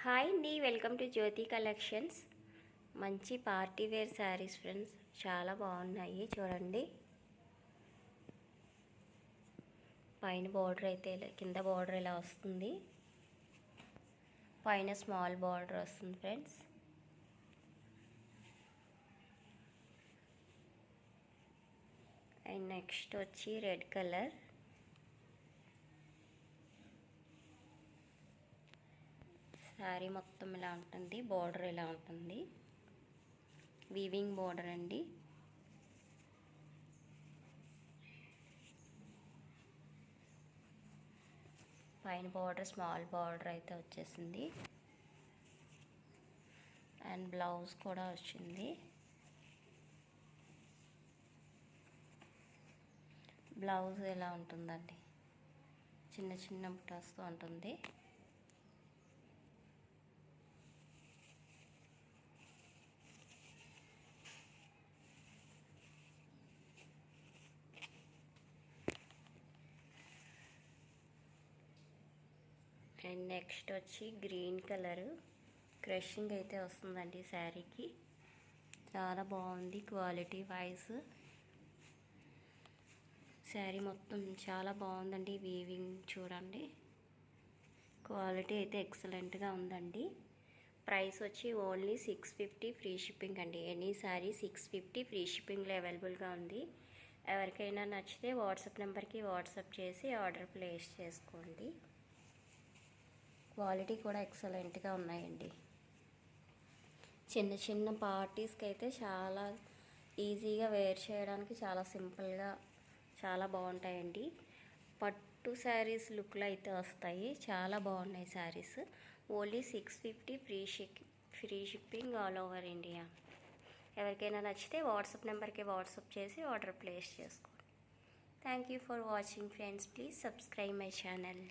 Hi అండి, welcome to Jyothi collections. మంచి party wear saris friends, చాలా బాగున్నాయి చూడండి. పైన బార్డర్ అయితే కింద బార్డర్ ఇలా వస్తుంది, పైన స్మాల్ బార్డర్ వస్తుంది ఫ్రెండ్స్. అండ్ నెక్స్ట్ వచ్చి రెడ్ కలర్. శారీ మొత్తం ఇలా ఉంటుంది, బార్డర్ ఇలా ఉంటుంది, వీవింగ్ బార్డర్ అండి. పైన బార్డర్ స్మాల్ బార్డర్ అయితే వచ్చేసింది, అండ్ బ్లౌజ్ కూడా వచ్చింది. బ్లౌజ్ ఎలా ఉంటుందండి, చిన్న చిన్న బుటాస్తో ఉంటుంది. అండ్ నెక్స్ట్ వచ్చి గ్రీన్ కలరు క్రషింగ్ అయితే వస్తుందండి శారీకి. చాలా బాగుంది క్వాలిటీ వైజ్. శారీ మొత్తం చాలా బాగుందండి, వీవింగ్ చూడండి, క్వాలిటీ అయితే ఎక్సలెంట్గా ఉందండి. ప్రైస్ వచ్చి ఓన్లీ 650 ఫ్రీ షిప్పింగ్ అండి. ఎనీ శారీ 650 ఫ్రీ షిప్పింగ్లో అవైలబుల్గా ఉంది. ఎవరికైనా నచ్చితే వాట్సాప్ నెంబర్కి వాట్సాప్ చేసి ఆర్డర్ ప్లేస్ చేసుకోండి. క్వాలిటీ కూడా ఎక్సలెంట్గా ఉన్నాయండి. చిన్న చిన్న పార్టీస్కి అయితే చాలా ఈజీగా వేర్ చేయడానికి చాలా సింపుల్గా చాలా బాగుంటాయండి. పట్టు శారీస్ లుక్లో అయితే వస్తాయి, చాలా బాగున్నాయి saris. Only 650 free shipping all over India. ఎవరికైనా నచ్చితే వాట్సాప్ నెంబర్కి వాట్సాప్ చేసి ఆర్డర్ ప్లేస్ చేసుకోండి. Thank you for watching friends. Please subscribe my channel.